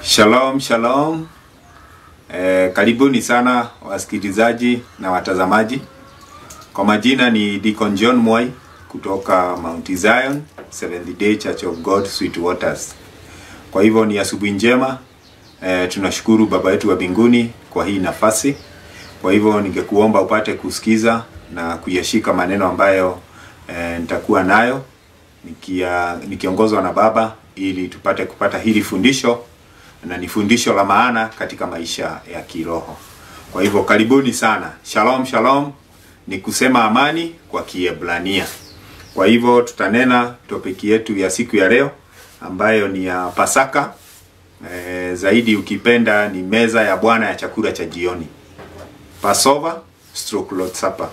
Shalom, shalom. Karibuni sana wasikilizaji na watazamaji. Kwa majina ni Deacon John Mwai kutoka Mount Zion Seventh Day Church of God Sweet Waters. Kwa hivyo ni asubuhi njema. Tunashukuru Baba yetu wa mbinguni kwa hii nafasi. Kwa hivyo ningekuomba upate kusikiza na kuyashika maneno ambayo nitakuwa nayo nikiongozwa na Baba, ili tupate kupata hili fundisho, na ni fundisho la maana katika maisha ya kiroho. Kwa hivyo karibuni sana. Shalom, shalom ni kusema amani kwa Kiebrania. Kwa hivyo tutanena topiki yetu ya siku ya leo ambayo ni ya Pasaka. Zaidi ukipenda ni meza ya Bwana ya chakula cha jioni. Passover / Lord's Supper.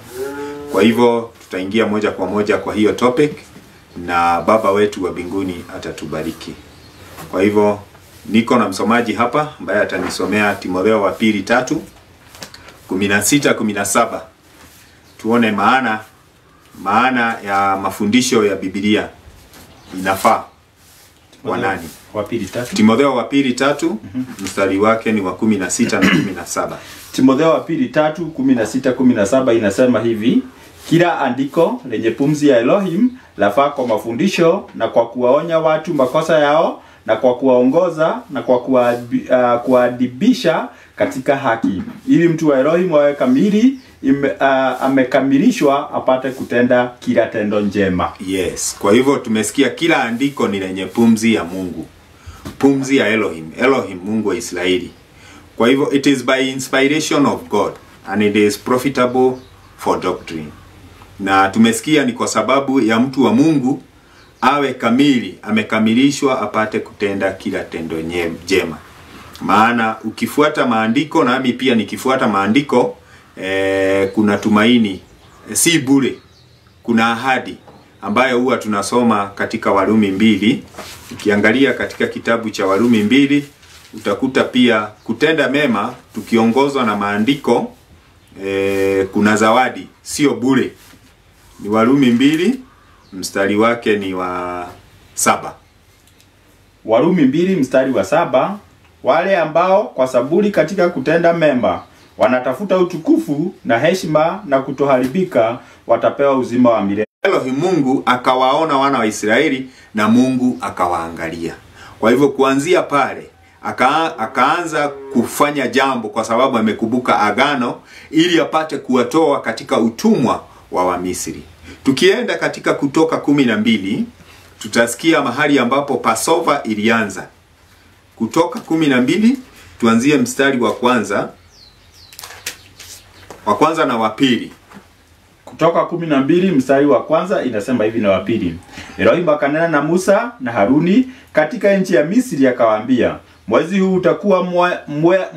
Kwa hivyo tutaingia moja kwa moja kwa hiyo topic, na Baba wetu wa mbinguni atatubariki. Kwa hivyo niko na msomaji hapa ambaye atanisomea Timotheo wa pili 3:16-17. Tuone maana ya mafundisho ya Biblia inafaa kwa nani? Timotheo wa pili 3 mstari wake ni wa 16 na 17. Timotheo wa pili 3:16-17 inasema hivi: kila andiko lenye pumzi ya Elohim lafaa kwa mafundisho na kwa kuwaonya watu makosa yao na kwa kuwaongoza na kwa kuadibisha katika haki, ili mtu wa Elohim awe kamili, amekamilishwa apate kutenda kila tendo njema. Yes. Kwa hivyo tumesikia kila andiko ni lenye pumzi ya Mungu. Pumzi ya Elohim. Elohim, Mungu wa Israeli. Kwa hivyo it is by inspiration of God and it is profitable for doctrine. Na tumesikia ni kwa sababu ya mtu wa Mungu awe kamili, amekamilishwa apate kutenda kila tendo jema. Maana ukifuata maandiko, na mimi pia nikifuata maandiko, kuna tumaini, si bure. Kuna ahadi ambayo huwa tunasoma katika Warumi 2. Ukiangalia katika kitabu cha Warumi 2 utakuta pia kutenda mema tukiongozwa na maandiko, kuna zawadi, sio bure. Ni Warumi 2 mstari wake ni wa 7. Warumi 2 mstari wa 7: wale ambao kwa saburi katika kutenda mema wanatafuta utukufu na heshima na kutoharibika watapewa uzima wa milele. Elohim, Mungu akawaona wana wa Israeli na Mungu akawaangalia. Kwa hivyo kuanzia pale akaanza kufanya jambo, kwa sababu amekumbuka agano, ili apate kuwatoa katika utumwa wa Wamisri. Tukienda katika Kutoka 12 tutasikia mahali ambapo Passover ilianza. Kutoka 12 tuanzie mstari wa kwanza na wa pili. Kutoka 12 mstari wa kwanza inasema hivi na wa pili: Elohim akanena na Musa na Haruni katika nchi ya Misri, akawaambia, mwezi huu utakuwa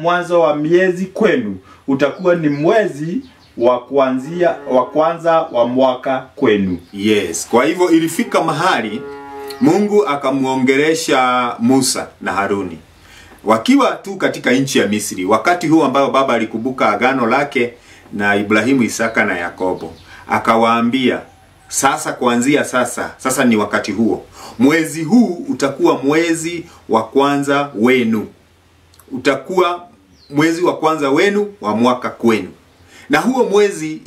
mwanzo wa miezi kwenu, utakuwa ni mwezi wa kwanza wa mwaka kwenu. Yes. Kwa hivyo ilifika mahali Mungu akamuongelesha Musa na Haruni wakiwa tu katika nchi ya Misri, wakati huu ambao Baba alikumbuka agano lake na Ibrahimu, Isaka na Yakobo. Akawaambia, sasa kuanzia sasa ni wakati huo. Mwezi huu utakuwa mwezi wa kwanza wenu. Utakuwa mwezi wa kwanza wenu wa mwaka kwenu. Na huo mwezi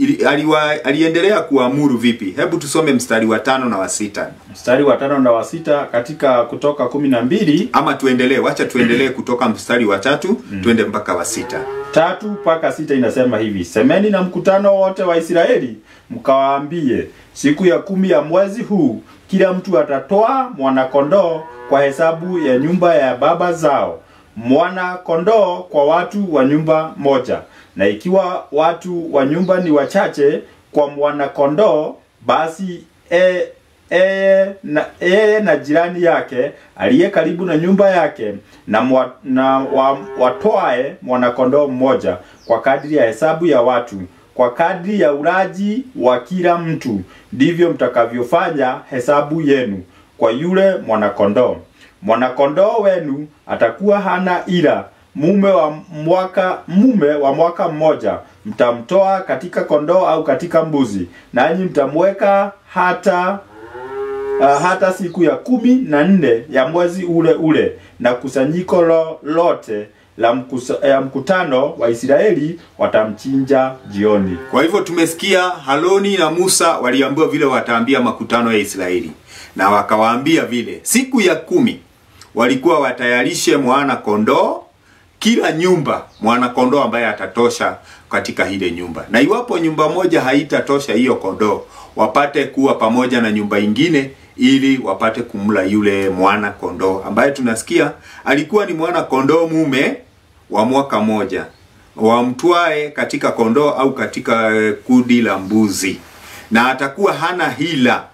aliendelea kuamuru vipi? Hebu tusome mstari wa 5 na wa 6. Mstari wa 5 na wa 6 katika Kutoka 12. Ama tuendelee, wacha tuendelee kutoka mstari wa 3 tuende mpaka wa 6. 3 mpaka 6 inasema hivi: semeni na mkutano wote wa Israeli, mkawaambie, siku ya 10 ya mwezi huu kila mtu atatoa mwana kondoo kwa hesabu ya nyumba ya baba zao, mwana kondoo kwa watu wa nyumba moja. Na ikiwa watu wa nyumba ni wachache kwa mwana kondoo, basi na jirani yake aliye karibu na nyumba yake watoae mwana kondoo mmoja kwa kadri ya hesabu ya watu, kwa kadri ya ulaji wa kila mtu, ndivyo mtakavyofanya hesabu yenu kwa yule mwana kondoo. Mwana kondoo wenu atakuwa hana ila, mume wa mwaka mmoja mtamtoa katika kondoo au katika mbuzi, nanyi mtamweka hata siku ya 14 ya mwezi ule ule, na kusanyiko lote la mkutano wa Israeli watamchinja jioni. Kwa hivyo tumesikia Haruni na Musa waliambiwa vile wataambia makutano ya Israeli, na wakawaambia vile siku ya 10 walikuwa watayarishe mwana kondoo, kila nyumba mwana kondoo ambaye atatosha katika ile nyumba, na iwapo nyumba moja haitatosha hiyo kondoo, wapate kuwa pamoja na nyumba ingine ili wapate kumla yule mwana kondoo ambaye tunasikia alikuwa ni mwana kondoo mume wa mwaka moja, wamtwae katika kondoo au katika kudi la mbuzi, na atakuwa hana hila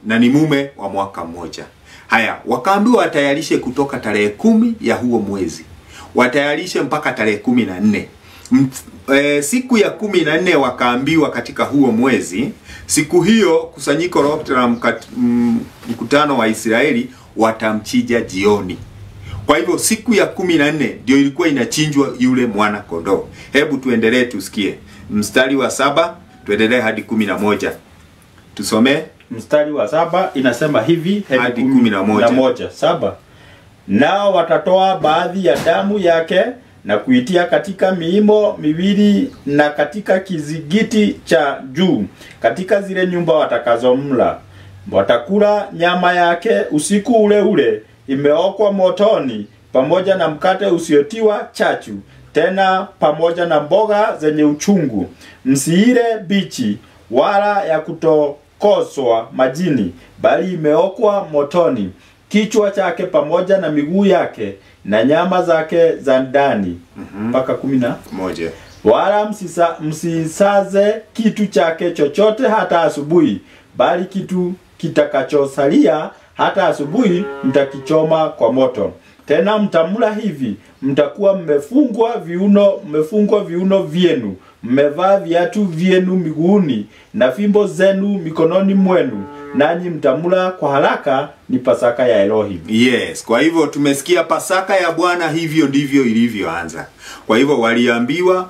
na ni mume wa mwaka mmoja. Haya, wakaambiwa watayarishe kutoka tarehe 10 ya huo mwezi, watayarishe mpaka tarehe 14. Siku ya 14 wakaambiwa katika huo mwezi, siku hiyo kusanyiko lote la mkutano wa Israeli watamchinja jioni. Kwa hivyo siku ya 14 ndio ilikuwa inachinjwa yule mwana kondoo. Hebu tuendelee tusikie. Mstari wa 7 tuendelee hadi 11. Tusome mstari wa 7 inasema hivi hadi 11. 7. Nao watatoa baadhi ya damu yake na kuitia katika miimo miwili na katika kizigiti cha juu katika zile nyumba watakazomla. Watakula nyama yake usiku ule ule imeokwa motoni, pamoja na mkate usiotiwa chachu, tena pamoja na mboga zenye uchungu. Msiile bichi wala ya kutokoswa majini, bali imeokwa motoni, kichwa chake pamoja na miguu yake na nyama zake za ndani. Mpaka 11. Wala msisaze kitu chake chochote hata asubuhi, bali kitu kitakachosalia hata asubuhi mtakichoma kwa moto. Tena mtamula hivi, mtakuwa mmefungwa viuno vyenu, mmevaa viatu vyenu miguuni na fimbo zenu mikononi mwenu, nanyi mtamula kwa haraka, ni Pasaka ya Elohim. Yes, kwa hivyo tumesikia Pasaka ya Bwana hivyo ndivyo ilivyoanza. Kwa hivyo waliambiwa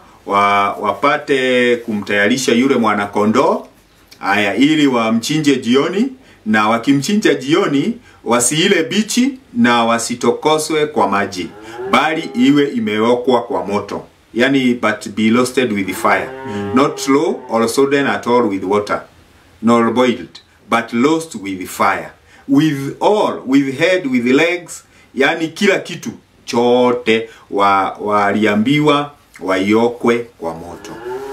wapate kumtayarisha yule mwana kondoo, haya, ili wamchinje jioni, na wakimchinja jioni wasiile bichi na wasitokoswe kwa maji, bali iwe imeokwa kwa moto. Yani, but be roasted with fire. Not slow or sodden at all with water, nor boiled, but roast with fire. With all, with head, with legs, yani kila kitu chote waliambiwa waiokwe kwa moto.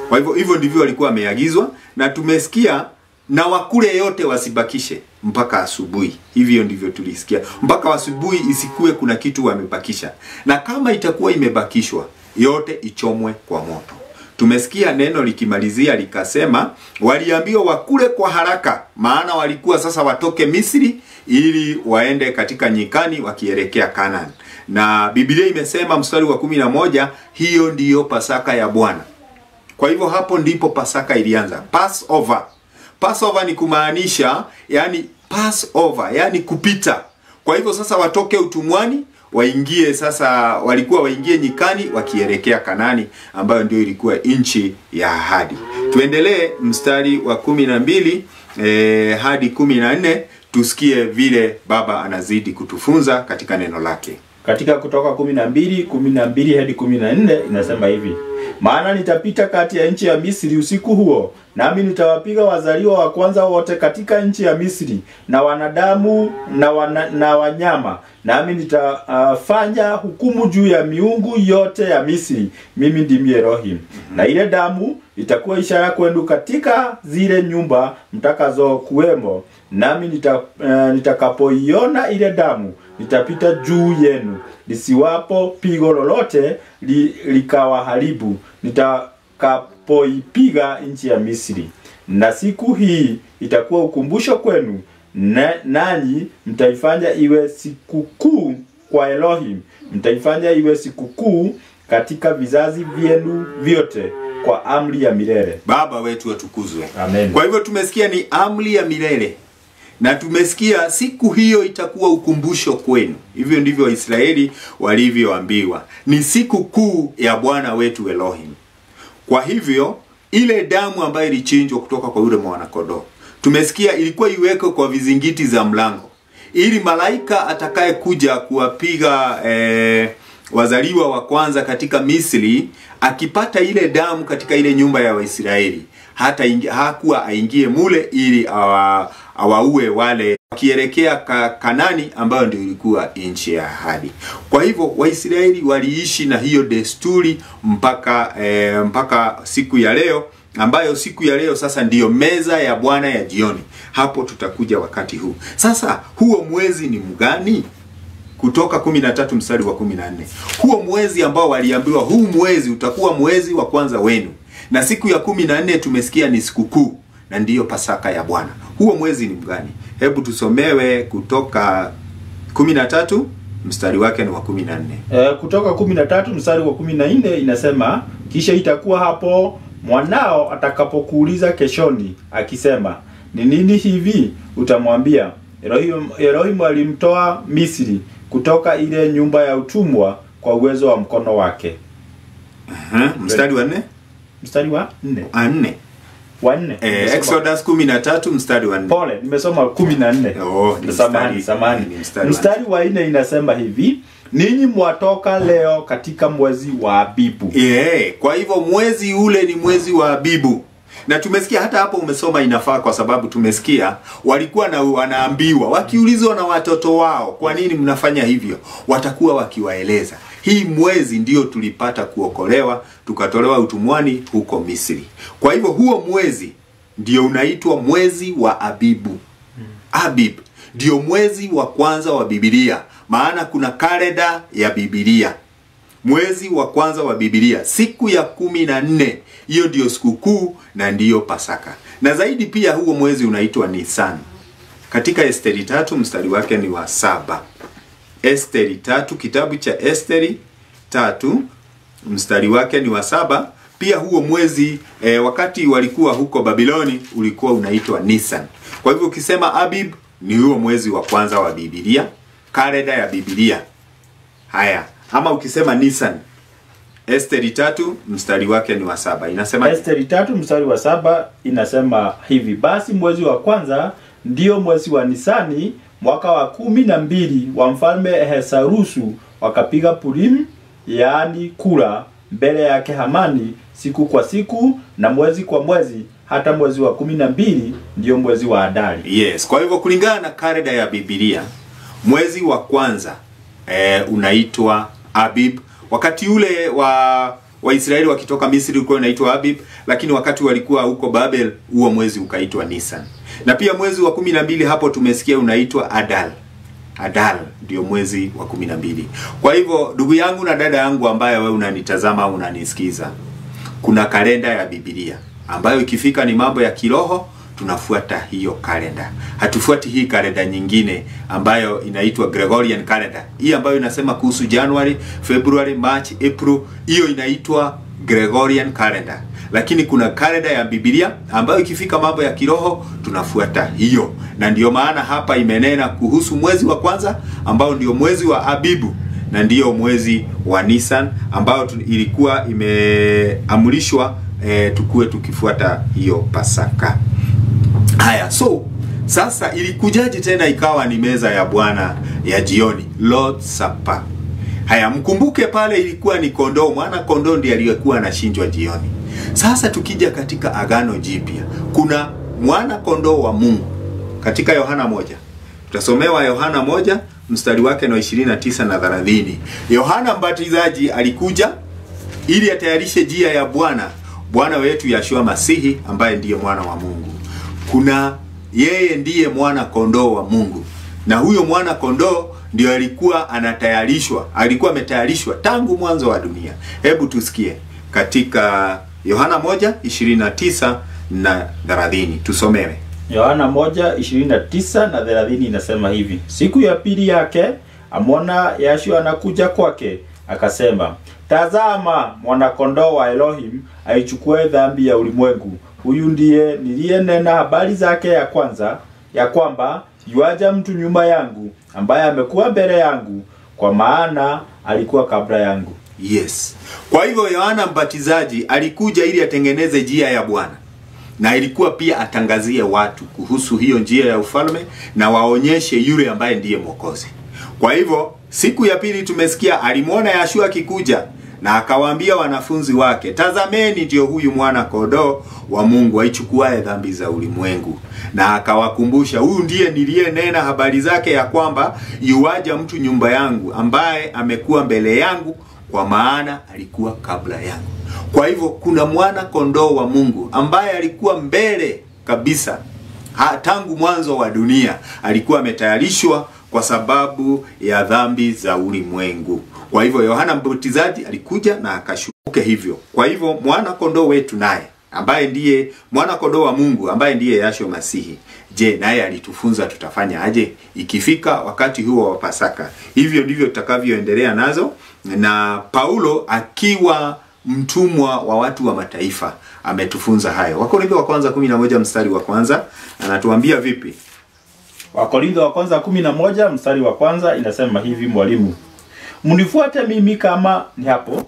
Kwa hivyo hivyo ndivyo walikuwa wameagizwa, na tumesikia na wakule yote wasibakishe mpaka asubuhi. Hivyo ndivyo tulisikia. Mpaka asubuhi isikue kuna kitu wamebakisha. Na kama itakuwa imebakishwa, yote ichomwe kwa moto. Tumesikia neno likimalizia likasema waliambiwa wakule kwa haraka, maana walikuwa sasa watoke Misri ili waende katika nyikani wakielekea Canaan. Na Biblia imesema mstari wa 11, hiyo ndiyo Pasaka ya Bwana. Kwa hivyo hapo ndipo Pasaka ilianza. Passover. Passover ni kumaanisha, yani Passover, yani kupita. Kwa hivyo sasa watoke utumwani, waingie sasa, walikuwa waingie nyikani wakielekea Kanani, ambayo ndio ilikuwa nchi ya ahadi. Tuendelee mstari wa 12 hadi 14, tusikie vile Baba anazidi kutufunza katika neno lake. Katika Kutoka 12 hadi 14 inasema hivi: maana nitapita kati ya nchi ya Misri usiku huo, nami nitawapiga wazaliwa wa kwanza wote katika nchi ya Misri, na wanadamu na wanyama, nami nitafanya hukumu juu ya miungu yote ya Misri. Mimi ndimi Elohim. Na ile damu itakuwa ishara kwenu katika zile nyumba mtakazo kuwemo, nami nitakapoiona ile damu nitapita juu yenu, lisiwapo pigo lolote likawaharibu nitakapoipiga nchi ya Misri. Na siku hii itakuwa ukumbusho kwenu, nanyi mtaifanya iwe sikukuu kwa Elohim. Mtaifanya iwe sikukuu katika vizazi vyenu vyote kwa amri ya milele. Baba wetu atukuzwe. Amen. Kwa hivyo tumesikia ni amri ya milele. Na tumesikia siku hiyo itakuwa ukumbusho kwenu. Hivyo ndivyo Waisraeli walivyoambiwa. Ni siku kuu ya Bwana wetu Elohim. Kwa hivyo ile damu ambayo ilichinjwa kutoka kwa yule mwana-kondoo, tumesikia ilikuwa iwekwe kwa vizingiti za mlango, ili malaika atakaye kuja kuwapiga wazaliwa wa kwanza katika Misri, akipata ile damu katika ile nyumba ya Waisraeli, hakuwa aingie mule ili awaue wale wakielekea Kanani ambayo ndio ilikuwa nchi ya ahadi. Kwa hivyo Waisraeli waliishi na hiyo desturi mpaka siku ya leo, ambayo siku ya leo sasa ndiyo meza ya Bwana ya jioni. Hapo tutakuja wakati huu. Sasa huo mwezi ni mgani? Kutoka 13 mstari wa 14. Huo mwezi ambao waliambiwa huu mwezi utakuwa mwezi wa kwanza wenu. Na siku ya 14 tumesikia ni sikukuu na ndiyo Pasaka ya Bwana. Huo mwezi ni mgani? Hebu tusomewe Kutoka 13 mstari wake ni wa 14. Kutoka 13 mstari wa 14 inasema, kisha itakuwa hapo mwanao atakapokuuliza keshoni akisema, ni nini hivi? Utamwambia, Elohim alimtoa Misri kutoka ile nyumba ya utumwa kwa uwezo wa mkono wake. Mstari wa 4? Mstari wa 4. Wa 4. Exodus 13 mstari wa 4. Pole, nimesoma 14. Oh, samahani. Mstari wa 4 inasema hivi, ninyi mwatoka leo katika mwezi wa Abibu. Kwa hivyo mwezi ule ni mwezi wa Abibu. Na tumesikia hata hapo umesoma inafaa, kwa sababu tumesikia walikuwa wanaambiwa, wakiulizwa na watoto wao, kwa nini mnafanya hivyo? Watakuwa wakiwaeleza, hii mwezi ndio tulipata kuokolewa, tukatolewa utumwani huko Misri. Kwa hivyo huo mwezi ndio unaitwa mwezi wa Abibu. Abib ndio mwezi wa kwanza wa Biblia, maana kuna kalenda ya Biblia. Mwezi wa kwanza wa Biblia, siku ya 14, hiyo ndio sikukuu na ndiyo Pasaka. Na zaidi pia huo mwezi unaitwa Nisan. Katika Esteri 3 mstari wake ni wa 7. Esteri 3, kitabu cha Esteri 3 mstari wake ni wa 7. Pia huo mwezi wakati walikuwa huko Babiloni ulikuwa unaitwa Nisan. Kwa hivyo ukisema Abib ni huo mwezi wa kwanza wa Biblia, kalenda ya Biblia. Haya, ama ukisema Nisan, Esteri 3 mstari wake ni wa 7. Inasema Esteri 3 mstari wa 7 inasema hivi, basi mwezi wa kwanza ndio mwezi wa Nisani, mwaka wa 12 wa mfalme Ahasuerusu, wakapiga Purim, yaani kura, mbele yake Hamani, siku kwa siku na mwezi kwa mwezi, hata mwezi wa 12 ndio mwezi wa Adari. Yes, kwa hivyo kulingana na kalenda ya Biblia, mwezi wa kwanza unaitwa Abib. Wakati ule wa Israeli wakitoka Misri ulikuwa unaitwa Abib, lakini wakati walikuwa huko Babel huo mwezi ukaitwa Nisan. Na pia mwezi wa 12 hapo tumesikia unaitwa Adar. Adar ndio mwezi wa 12. Kwa hivyo ndugu yangu na dada yangu ambaye wewe unanitazama au unanisikiza, kuna kalenda ya Biblia ambayo ikifika ni mambo ya kiroho tunafuata hiyo kalenda. Hatufuati hii kalenda nyingine ambayo inaitwa Gregorian calendar. Hii ambayo inasema kuhusu January, February, March, April, hiyo inaitwa Gregorian calendar. Lakini kuna kalenda ya Biblia ambayo ikifika mambo ya kiroho tunafuata hiyo. Na ndiyo maana hapa imenena kuhusu mwezi wa kwanza ambao ndio mwezi wa Abibu, na ndiyo mwezi wa Nisan ambao ilikuwa imeamrishwa tukue tukifuata hiyo Pasaka. Haya, so sasa ilikujaje tena ikawa ni meza ya Bwana ya jioni, Lord's Supper? Haya, mkumbuke pale ilikuwa ni kondoo, mwana kondoo ndiye aliyekuwa anachinjwa jioni. Sasa tukija katika Agano Jipya, kuna mwana kondoo wa Mungu. Katika Yohana 1, tutasomewa Yohana 1 mstari wake na 29 na 30. Yohana Mbatizaji alikuja ili atayarishe njia ya Bwana wetu Yeshua Masihi, ambaye ndiye mwana wa Mungu. Yeye ndiye mwana kondoo wa Mungu. Na huyo mwana kondoo ndio alikuwa ametayarishwa tangu mwanzo wa dunia. Hebu tusikie katika Yohana 1:29 na 30. Tusomewe. Yohana 1:29 na 30 inasema hivi, siku ya pili yake amwona Yeshua anakuja kwake, akasema, tazama mwana kondoo wa Elohim aichukue dhambi ya ulimwengu. Huyu ndiye niliyenena habari zake ya kwanza, ya kwamba yuaja mtu nyuma yangu ambaye amekuwa mbele yangu, kwa maana alikuwa kabla yangu. Yes. Kwa hivyo Yohana Mbatizaji alikuja ili atengeneze njia ya Bwana. Na ilikuwa pia atangazie watu kuhusu hiyo njia ya ufalme na waonyeshe yule ambaye ndiye Mwokozi. Kwa hivyo siku ya pili tumesikia alimuona Yeshua akikuja na akawaambia wanafunzi wake, tazameni ndio huyu mwana kondoo wa Mungu aichukuaye dhambi za ulimwengu. Na akawakumbusha, huyu ndiye niliyenena habari zake ya kwamba yuaja mtu nyumba yangu ambaye amekuwa mbele yangu, kwa maana alikuwa kabla yangu. Kwa hivyo kuna mwana kondoo wa Mungu ambaye alikuwa mbele kabisa. Tangu mwanzo wa dunia alikuwa ametayarishwa kwa sababu ya dhambi za ulimwengu. Kwa hivyo Yohana Mbatizaji alikuja na akashuka hivyo. Kwa hivyo mwana kondoo wetu naye ambaye ndiye mwana kondoo wa Mungu ambaye ndiye Yeshua Masihi, je, naye alitufunza tutafanya aje ikifika wakati huo wa Pasaka? Hivyo ndivyo tutakavyoendelea nazo, na Paulo akiwa mtumwa wa watu wa mataifa ametufunza hayo. Wakorintho wa kwanza 11 mstari wa kwanza anatuambia vipi? Wakorintho wa kwanza 11 mstari wa kwanza inasema hivi, mwalimu: mnifuate mimi kama ni hapo.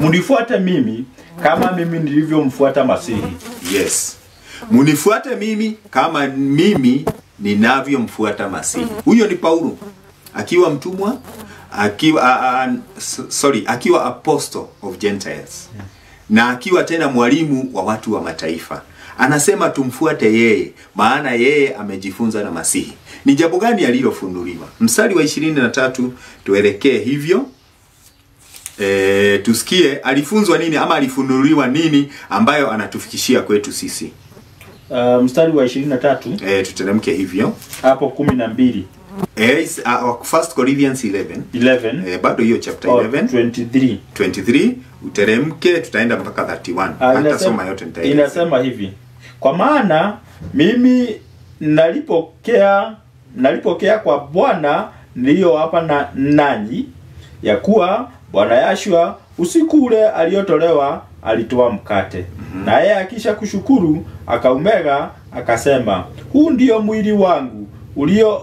Mnifuate mimi kama mimi nilivyomfuata Masihi. Yes. Mnifuate mimi kama mimi ninavyomfuata Masihi. Huyo ni Paulo akiwa mtumwa, akiwa apostle of Gentiles. Na akiwa tena mwalimu wa watu wa mataifa. Anasema tumfuate yeye, maana yeye amejifunza na Masihi. Ni jambo gani alilofunuliwa? Mstari wa 23 tuelekee hivyo. Tusikie alifunzwa nini ama alifunuliwa nini ambayo anatufikishia kwetu sisi. Mstari wa 23 tuteremke hivyo hapo 12. 1 Corinthians 11 bado hiyo chapter 11 23 uteremke, tutaenda mpaka 31. Hata soma yote nitaeleza. Inasema hivi: kwa maana mimi nalipokea kwa Bwana nilio hapa na nanyi, ya kuwa Bwana Yeshua usiku ule aliotolewa alitoa mkate. Na yeye akisha kushukuru akaumega akasema, huu ndio mwili wangu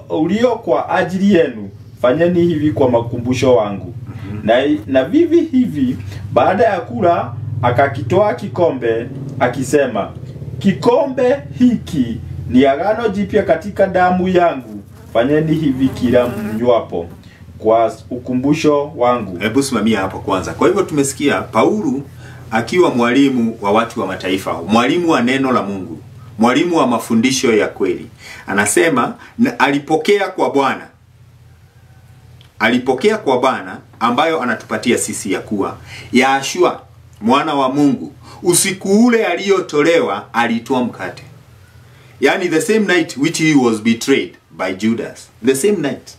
ulio kwa ajili yenu, fanyeni hivi kwa makumbusho wangu. Na vivi hivi baada ya kula akakitoa kikombe akisema, kikombe hiki ni agano jipya katika damu yangu, fanyeni hivi kila mnywapo kwa ukumbusho wangu. Hebu simamia hapo kwanza. Kwa hivyo tumesikia Paulo akiwa mwalimu wa watu wa mataifa, mwalimu wa neno la Mungu, mwalimu wa mafundisho ya kweli. Anasema alipokea kwa Bwana. Alipokea kwa Bwana ambayo anatupatia sisi ya kuwa Yeshua mwana wa Mungu usiku ule aliotolewa alitoa mkate. Yani the same night which he was betrayed by Judas. The same night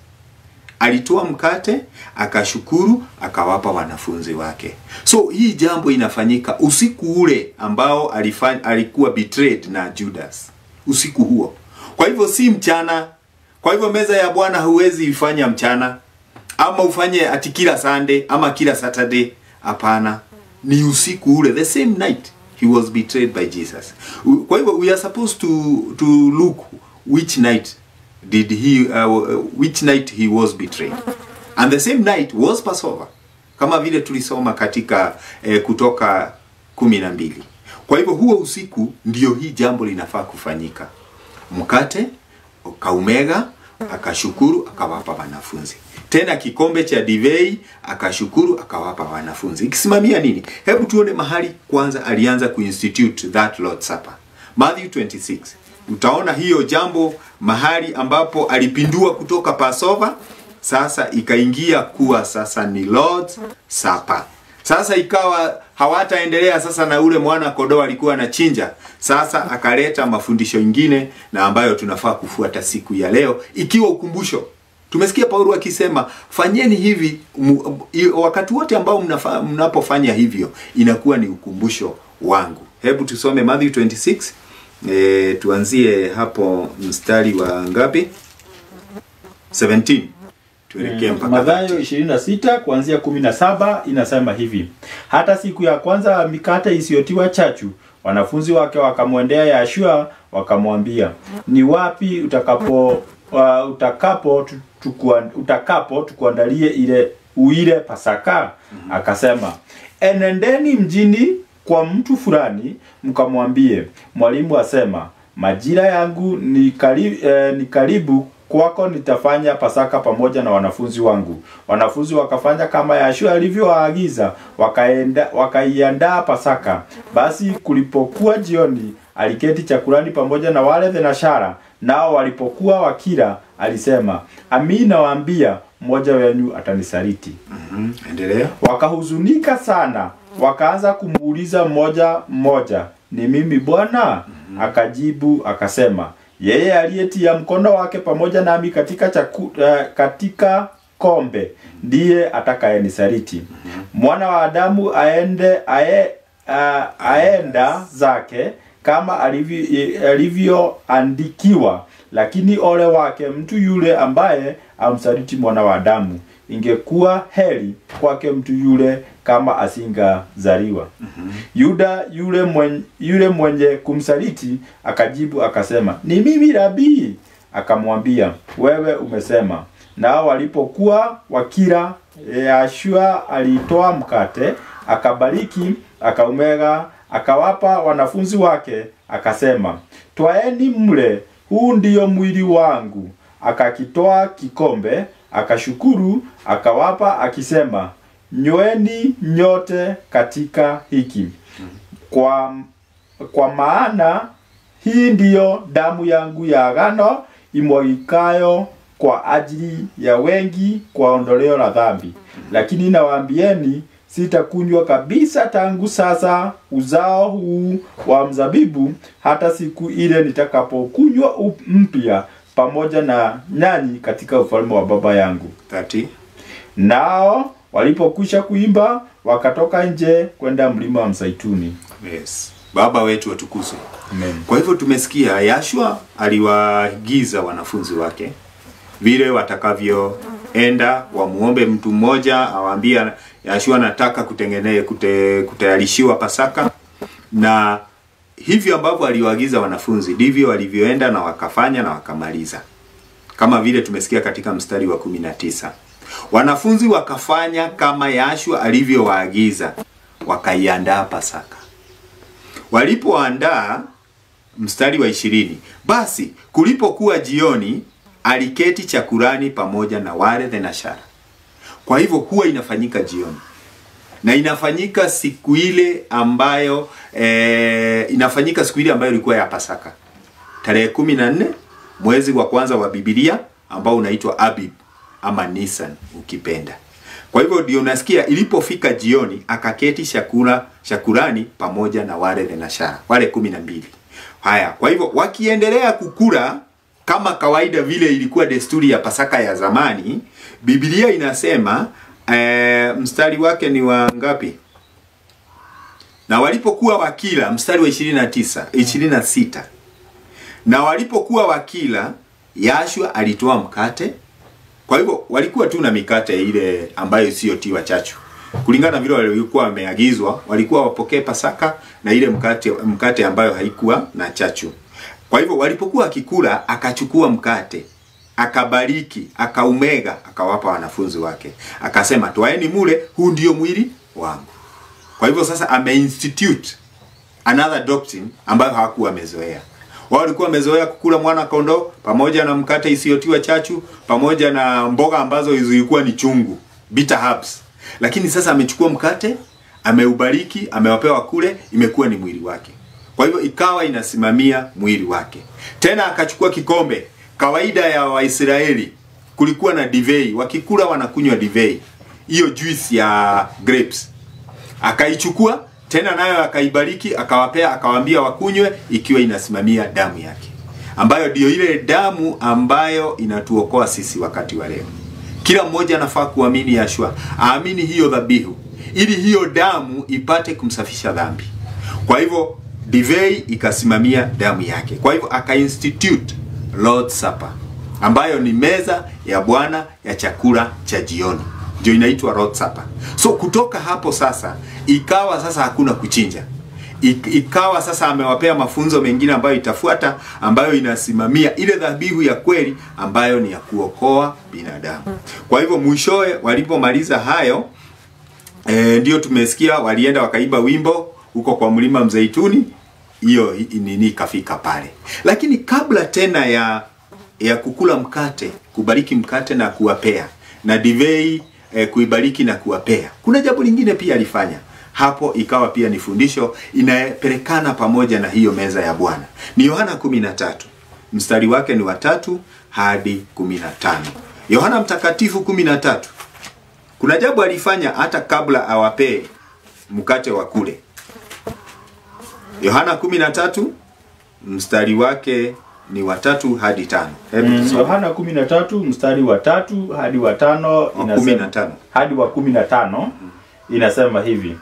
alitoa mkate, akashukuru, akawapa wanafunzi wake. So hii jambo inafanyika usiku ule ambao alikuwa betrayed na Judas. Usiku huo. Kwa hivyo si mchana. Kwa hivyo meza ya Bwana huwezi ifanya mchana ama ufanye ati kila Sunday ama kila Saturday. Hapana. Ni usiku ule, the same night he was betrayed by Jesus. Kwa hivyo we are supposed to look which night he was betrayed. And the same night was Passover. Kama vile tulisoma katika Kutoka 12. Kwa hivyo huo usiku ndio hii jambo linafaa kufanyika. Mkate, kaumega, akashukuru, akawapa wanafunzi. Tena kikombe cha divei, akashukuru, akawapa wanafunzi. Ikisimamia nini? Hebu tuone mahali kwanza alianza kuinstitute that Lord's Supper. Matthew 26. Utaona hiyo jambo mahali ambapo alipindua kutoka Passover, sasa ikaingia kuwa sasa ni Lord's Supper. Sasa ikawa hawataendelea sasa na ule mwana kondoo alikuwa anachinja. Sasa akaleta mafundisho mengine na ambayo tunafaa kufuata siku ya leo ikiwa ukumbusho. Tumesikia Paulo akisema fanyeni hivi wakati wote ambao mnapofanya hivyo inakuwa ni ukumbusho wangu. Hebu tusome Matthew 26. Tuanzie hapo mstari wa ngapi? 17. Tuelekee mpaka Mathayo 26 kuanzia 17 inasema hivi: hata siku ya kwanza mikate isiyotiwa chachu, wanafunzi wake wakamwendea Yeshua wakamwambia, ni wapi utakapo tukuandalie ile uile Pasaka? Akasema, enendeni mjini kwa mtu fulani mkamwambie, mwalimu asema, majira yangu ni karibu, kwako nitafanya Pasaka pamoja na wanafunzi wangu. Wanafunzi wakafanya kama Yashua alivyowaagiza, wakaiandaa Pasaka. Basi kulipokuwa jioni, aliketi chakulani pamoja na wale thenashara, nao walipokuwa wakila, alisema, amini nawaambia, mmoja wenu atanisaliti. Endelea. Wakahuzunika sana, wakaanza kumuuliza mmoja, ni mimi Bwana? Akajibu akasema, yeye aliyetia mkono wake pamoja nami katika kombe ndiye atakayenisaliti. Mwana wa Adamu aenda zake kama alivyoandikiwa, lakini ole wake mtu yule ambaye amsaliti mwana wa Adamu. Ingekuwa heri kwake mtu yule kama asingazaliwa. Yuda yule mwenye kumsaliti akajibu akasema, ni mimi Rabii. Akamwambia, wewe umesema. Nao walipokuwa wakila, Yashua alitoa mkate, akabariki, akaumega, akawapa wanafunzi wake, akasema, twaeni mle, huu ndio mwili wangu. Akakitoa kikombe, akashukuru, akawapa akisema, nyweni nyote katika hiki, kwa maana hii ndiyo damu yangu ya agano, imwagikayo kwa ajili ya wengi kwa ondoleo la dhambi. Lakini nawaambieni, sitakunywa kabisa tangu sasa uzao huu wa mzabibu, hata siku ile nitakapokunywa mpya pamoja na nanyi katika ufalme wa Baba yangu. 30. Nao walipokwisha kuimba, wakatoka nje kwenda mlima wa Mzaituni. Yes. Baba wetu watukuzwe. Amen. Kwa hivyo tumesikia Yashua aliwaagiza wanafunzi wake vile watakavyoenda wamuombe mtu mmoja, awaambia Yashua nataka kutayarishiwa Pasaka, na hivyo ambavyo aliwaagiza wanafunzi ndivyo walivyoenda na wakafanya na wakamaliza. Kama vile tumesikia katika mstari wa 19. Wanafunzi wakafanya kama Yashua alivyowaagiza, wakaiandaa Pasaka. Walipoandaa, mstari wa 20, basi kulipokuwa jioni, aliketi chakulani pamoja na wale thenashara. Kwa hivyo huwa inafanyika jioni. Na inafanyika siku ile ambayo ilikuwa ya Pasaka. Tarehe 14 mwezi wa kwanza wa Biblia, ambao unaitwa Abib ama Nisan ukipenda. Kwa hivyo ndio unasikia ilipofika jioni akaketi shakulani pamoja na wale thenashara, wale 12. Haya, kwa hivyo wakiendelea kukula kama kawaida vile ilikuwa desturi ya Pasaka ya zamani, Biblia inasema mstari wake ni wa ngapi? Na walipokuwa wakila, mstari wa 26. Na walipokuwa wakila, Yashua alitoa mkate. Kwa hivyo walikuwa tu na mikate ile ambayo sio tiwa chachu. Kulingana na vile walikuwa wameagizwa, walikuwa wapokee Pasaka na ile mkate ambayo haikuwa na chachu. Kwa hivyo walipokuwa akikula, akachukua mkate, akabariki, akaumega, akawapa wanafunzi wake. Akasema, twaeni mule, huu ndio mwili wangu. Kwa hivyo sasa ameinstitute another doctrine ambayo hawakuwa wamezoea. Wao walikuwa wamezoea kukula mwana kondoo pamoja na mkate isiyotiwa chachu pamoja na mboga ambazo zilikuwa ni chungu, bitter herbs. Lakini sasa amechukua mkate, ameubariki, amewapea kule, imekuwa ni mwili wake. Kwa hivyo ikawa inasimamia mwili wake. Tena akachukua kikombe. Kawaida ya Waisraeli kulikuwa na divei, wakikula wanakunywa divei, hiyo juice ya grapes. Akaichukua tena nayo akaibariki, akawapea, akawaambia wakunywe, ikiwa inasimamia damu yake, ambayo ndio ile damu ambayo inatuokoa sisi wakati wa leo. Kila mmoja anafaa kuamini Yashua, aamini hiyo dhabihu, ili hiyo damu ipate kumsafisha dhambi. Kwa hivyo divei ikasimamia damu yake. Kwa hivyo aka-institute Lord's Supper, ambayo ni meza ya Bwana ya chakula cha jioni. Ndio inaitwa Lord's Supper. So kutoka hapo sasa ikawa sasa hakuna kuchinja. ikawa sasa amewapea mafunzo mengine ambayo itafuata, ambayo inasimamia ile dhabihu ya kweli ambayo ni ya kuokoa binadamu. Kwa hivyo mwishowe walipomaliza hayo, ndio tumesikia walienda wakaiba wimbo huko kwa mlima Mzeituni. Hiyo nini kafika pale. Lakini kabla tena ya kukula mkate, kubariki mkate na kuwapea, na divei kuibariki na kuwapea, kuna jambo lingine pia alifanya. Hapo ikawa pia ni fundisho inapelekana pamoja na hiyo meza ya Bwana. Ni Yohana 13. Mstari wake ni wa 3 hadi 15. Yohana Mtakatifu 13. Kuna jambo alifanya hata kabla awapee mkate wa kule. Yohana 13 mstari wake ni wa 3 hadi 5. Yohana 13 mstari wa 3 hadi wa 5 inasema hadi wa 15 inasema hivi.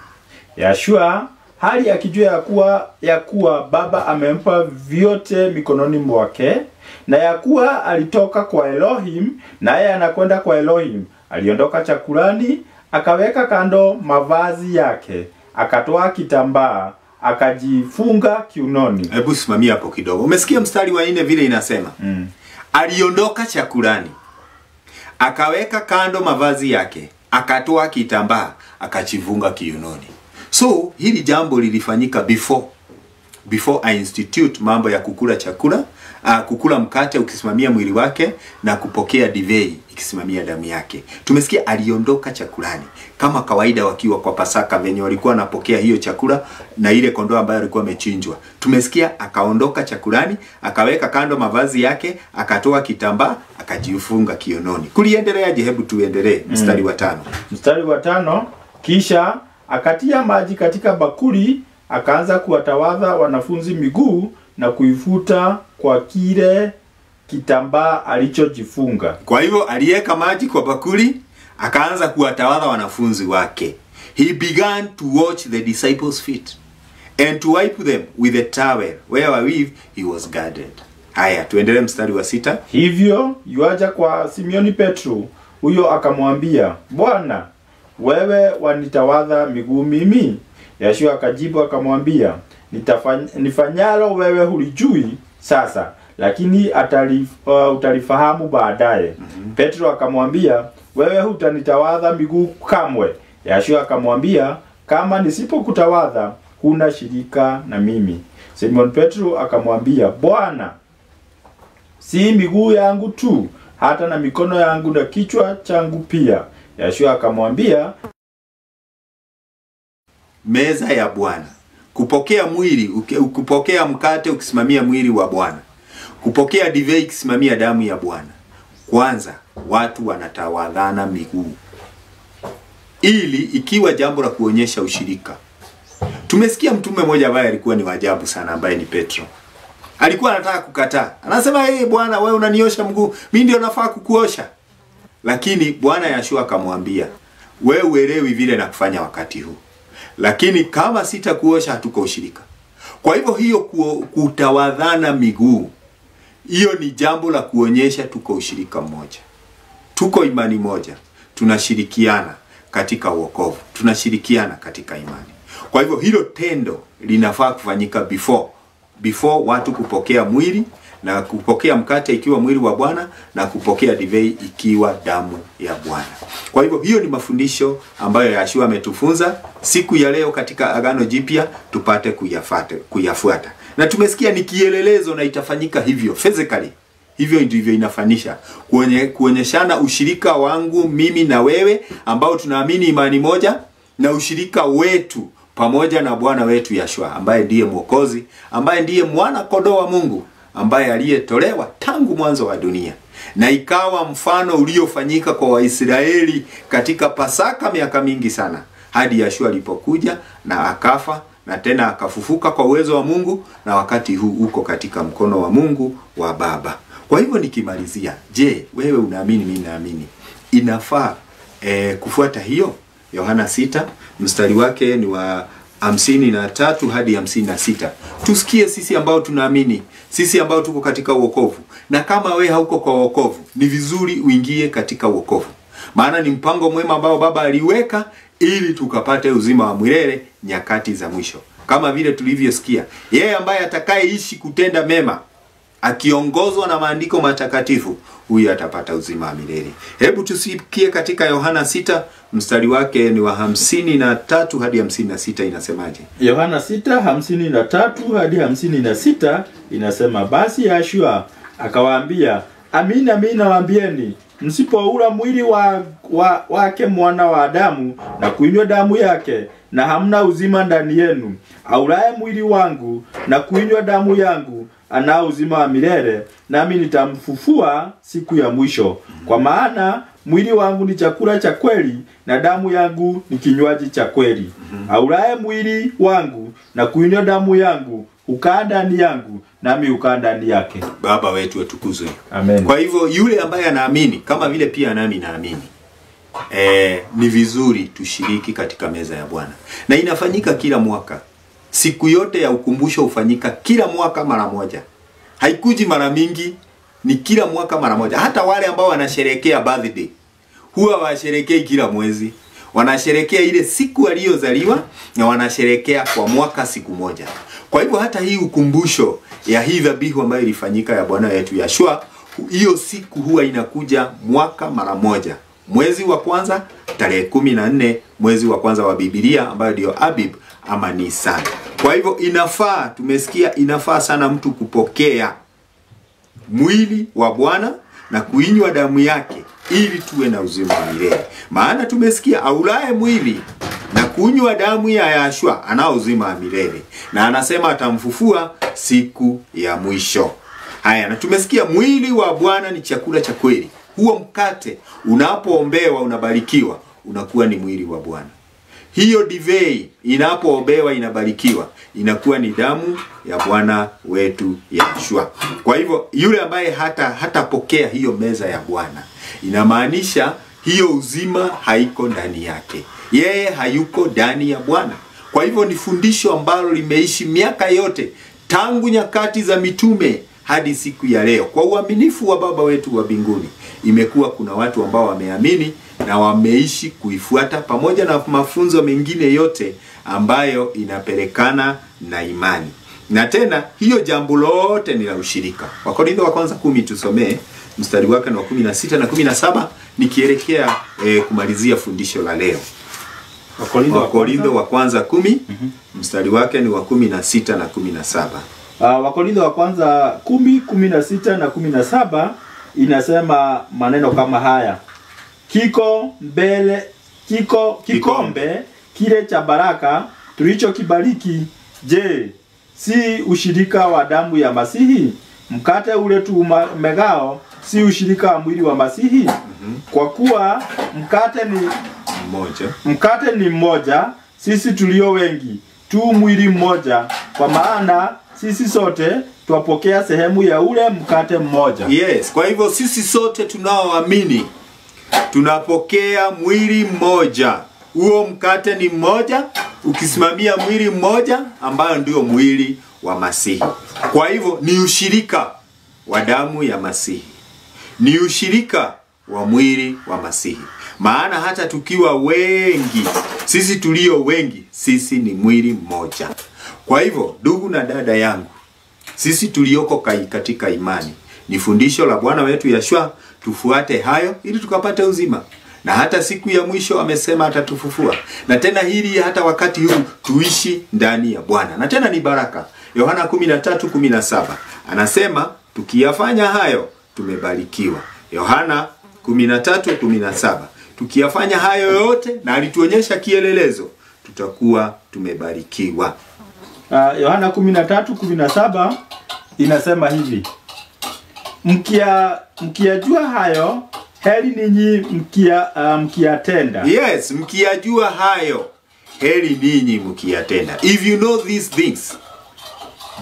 Yashua hali akijua ya kuwa Baba amempa vyote mikononi mwake, na ya kuwa alitoka kwa Elohim naye anakwenda kwa Elohim, aliondoka chakulani, akaweka kando mavazi yake, akatoa kitambaa, akajifunga kiunoni. Hebu simamia hapo kidogo. Umesikia mstari wa 4 vile inasema? Aliondoka chakulani, akaweka kando mavazi yake, akatoa kitambaa, akajifunga kiunoni. So hili jambo lilifanyika before I institute mambo ya kukula chakula, kukula mkate ukisimamia mwili wake, na kupokea divei ikisimamia damu yake. Tumesikia aliondoka chakulani. Kama kawaida wakiwa kwa Pasaka venye walikuwa wanapokea hiyo chakula na ile kondoo ambayo alikuwa amechinjwa. Tumesikia akaondoka chakulani, akaweka kando mavazi yake, akatoa kitambaa, akajifunga kiunoni. Kuliendeleaje? Hebu tuendelee mstari wa 5. Mstari wa 5, kisha akatia maji katika bakuli, akaanza kuwatawadha wanafunzi miguu na kuifuta kwa kile kitambaa alichojifunga. Kwa hivyo aliweka maji kwa bakuli, akaanza kuwatawadha wanafunzi wake. He began to wash the disciples' feet and to wipe them with a towel wherewith he was girded. Haya, tuendelee mstari wa 6. Hivyo yuaja kwa Simioni Petro, huyo akamwambia, Bwana, wewe wanitawadha miguu mimi? Yeshua akajibu akamwambia, nifanyalo wewe hulijui sasa, lakini utalifahamu baadaye. Petro akamwambia, wewe hutanitawadha miguu kamwe. Yeshua akamwambia, kama nisipokutawadha huna shirika na mimi. Simon Petro akamwambia, Bwana, si miguu yangu tu, hata na mikono yangu na kichwa changu pia. Yeshua akamwambia, meza ya Bwana, kupokea mwili, kupokea mkate ukisimamia mwili wa Bwana, kupokea divei ukisimamia damu ya Bwana. Kwanza watu wanatawadhana miguu, ili ikiwa jambo la kuonyesha ushirika. Tumesikia mtume mmoja ambaye alikuwa ni wajabu sana, ambaye ni Petro. Alikuwa anataka kukataa. Anasema, Bwana, wewe unaniosha mguu, mimi ndio nafaa kukuosha. Lakini Bwana Yeshua akamwambia, wewe uelewi vile na kufanya wakati huu, lakini kama sitakuosha hatuko ushirika. Kwa hivyo hiyo kutawadhana miguu, hiyo ni jambo la kuonyesha tuko ushirika mmoja, tuko imani moja, tunashirikiana katika wokovu, tunashirikiana katika imani. Kwa hivyo hilo tendo linafaa kufanyika before watu kupokea mwili, na kupokea mkate ikiwa mwili wa Bwana, na kupokea divei ikiwa damu ya Bwana. Kwa hivyo hiyo ni mafundisho ambayo Yeshua ametufunza siku ya leo katika Agano Jipya, tupate kuyafuata. Na tumesikia ni kielelezo na itafanyika hivyo physically. Hivyo ndivyo inafanisha kuonyeshana ushirika wangu mimi na wewe ambao tunaamini imani moja, na ushirika wetu pamoja na Bwana wetu Yeshua, ambaye ndiye Mwokozi, ambaye ndiye mwana kondoo wa Mungu, ambaye aliyetolewa tangu mwanzo wa dunia, na ikawa mfano uliofanyika kwa Waisraeli katika Pasaka miaka mingi sana, hadi Yeshua alipokuja na akafa na tena akafufuka kwa uwezo wa Mungu, na wakati huu uko katika mkono wa Mungu wa Baba. Kwa hivyo nikimalizia, je, wewe unaamini? Mimi naamini inafaa kufuata hiyo. Yohana 6 mstari wake ni wa 53 hadi 56. Tusikie sisi ambao tunaamini, sisi ambao tuko katika wokovu. Na kama we hauko kwa wokovu, ni vizuri uingie katika wokovu, maana ni mpango mwema ambao Baba aliweka ili tukapate uzima wa milele nyakati za mwisho. kama vile tulivyosikia. Yeye ambaye atakayeishi kutenda mema akiongozwa na maandiko matakatifu, huyu atapata uzima wa milele. Hebu tusikie katika Yohana 6 mstari wake ni wa 53 hadi 56, inasemaje? Yohana 6:53 hadi 56 inasema, basi Yeshua akawaambia, amina amina nawaambieni, msipoula mwili wake mwana wa Adamu na kuinywa damu yake, na hamna uzima ndani yenu. Aulaye mwili wangu na kuinywa damu yangu anao uzima wa milele, nami nitamfufua siku ya mwisho. Kwa maana mwili wangu ni chakula cha kweli na damu yangu ni kinywaji cha kweli. Aulaye mwili wangu na kuinywa damu yangu ukaa ndani yangu, nami ukaa ndani yake. Baba wetu atukuzwe. Amen. Kwa hivyo yule ambaye anaamini, kama vile pia nami naamini, ni vizuri tushiriki katika meza ya Bwana. Na inafanyika kila mwaka. Siku yote ya ukumbusho hufanyika kila mwaka mara moja. Haikuji mara mingi, ni kila mwaka mara moja. Hata wale ambao wanasherehekea birthday huwa washerehekei kila mwezi. Wanasherehekea ile siku aliyozaliwa na wanasherehekea kwa mwaka siku moja. Kwa hivyo hata hii ukumbusho ya hii dhabihu ambayo ilifanyika ya Bwana wetu Yeshua, hiyo siku huwa inakuja mwaka mara moja. Mwezi wa kwanza tarehe 14 mwezi wa kwanza wa Biblia, ambayo ndio Abib ama Nisan. Kwa hivyo inafaa, tumesikia inafaa sana mtu kupokea mwili wa Bwana na kuinywa damu yake ili tuwe na uzima wa milele. Maana tumesikia aulaye mwili na kunywa damu ya Yeshua anao uzima wa milele, na anasema atamfufua siku ya mwisho. Haya, na tumesikia mwili wa Bwana ni chakula cha kweli. Huo mkate unapoombewa unabarikiwa, unakuwa ni mwili wa Bwana. Hiyo divei inapoombewa inabarikiwa, inakuwa ni damu ya Bwana wetu Yeshua. Kwa hivyo yule ambaye hatapokea hiyo meza ya Bwana, inamaanisha hiyo uzima haiko ndani yake. Yeye hayuko ndani ya Bwana. Kwa hivyo ni fundisho ambalo limeishi miaka yote tangu nyakati za mitume hadi siku ya leo. Kwa uaminifu wa Baba wetu wa mbinguni, imekuwa kuna watu ambao wameamini na wameishi kuifuata, pamoja na mafunzo mengine yote ambayo inapelekana na imani. Na tena hiyo jambo lote ni la ushirika. Wakorintho wa kwanza 10 tusomee mstari wake wa 16 na 17 nikielekea kumalizia fundisho la leo. Wakorintho wa kwanza 10 mstari wake ni wa 16 na 17. Wakorintho wa kwanza 10:16 na 17 inasema maneno kama haya: kikombe kile cha baraka tulichokibariki, je, si ushirika wa damu ya Masihi? Mkate ule tumegao si ushirika wa mwili wa Masihi? Kwa kuwa mkate ni mmoja, sisi tulio wengi tu mwili mmoja, kwa maana sisi sote twapokea sehemu ya ule mkate mmoja. Yes, kwa hivyo sisi sote tunaoamini tunapokea mwili mmoja. Huo mkate ni mmoja, ukisimamia mwili mmoja ambayo ndio mwili wa Masihi. Kwa hivyo ni ushirika wa damu ya Masihi, ni ushirika wa mwili wa Masihi. Maana hata tukiwa wengi, sisi tulio wengi, sisi ni mwili mmoja. Kwa hivyo ndugu na dada yangu, sisi tulioko katika imani, ni fundisho la Bwana wetu Yeshua, tufuate hayo ili tukapate uzima. Na hata siku ya mwisho amesema atatufufua. Na tena hili hata wakati huu tuishi ndani ya Bwana. Na tena ni baraka. Yohana 13:17 anasema tukiyafanya hayo tumebarikiwa. Yohana 13:17 tukiyafanya hayo yote, na alituonyesha kielelezo, tutakuwa tumebarikiwa. Yohana 13:17 inasema hivi: mkiajua hayo, heri ninyi mkiyatenda. Yes, mkiyajua hayo, heri ninyi mkiyatenda. If you know these things,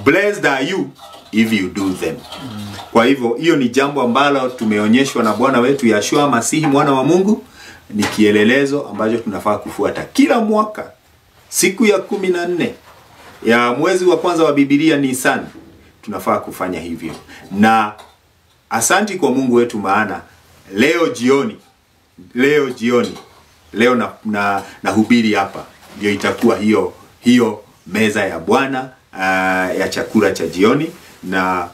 blessed are you if you do them. Kwa hivyo hiyo ni jambo ambalo tumeonyeshwa na Bwana wetu Yeshua Masihi, mwana wa Mungu. Ni kielelezo ambacho tunafaa kufuata kila mwaka. Siku ya 14 ya mwezi wa kwanza wa Biblia Nisan, tunafaa kufanya hivyo. Na asanti kwa Mungu wetu, maana leo jioni leo na hubiri hapa ndio itakuwa hiyo meza ya Bwana ya chakula cha jioni, na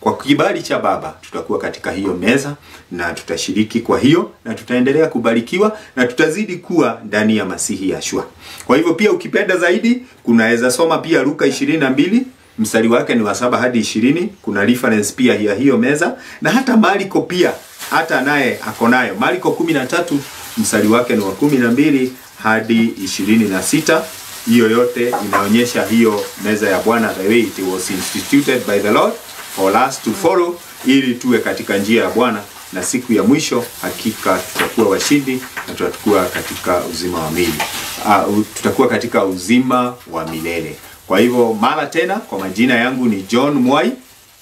kwa kibali cha Baba tutakuwa katika hiyo meza na tutashiriki kwa hiyo, na tutaendelea kubarikiwa na tutazidi kuwa ndani ya Masihi Yeshua. Kwa hivyo pia ukipenda zaidi kunaweza soma pia Luka 22 mstari wake ni wa 7 hadi 20. Kuna reference pia ya hiyo meza, na hata Marko pia hata naye ako nayo. Marko 13 mstari wake ni wa 12 hadi 26. Hiyo yote inaonyesha hiyo meza ya Bwana, the way it was instituted by the Lord for us to follow, ili tuwe katika njia ya Bwana, na siku ya mwisho hakika tutakuwa washindi na tutakuwa katika uzima wa milele. Tutakuwa katika uzima wa milele. Kwa hivyo mara tena, kwa majina yangu ni John Mwai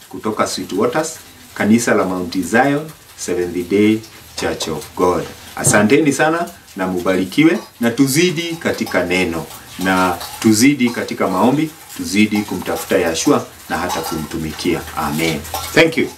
kutoka Sweet Waters, kanisa la Mount Zion Seventh Day Church of God. Asanteni sana na mubarikiwe, na tuzidi katika neno, na tuzidi katika maombi, tuzidi kumtafuta Yeshua na hata kumtumikia. Amen. Thank you.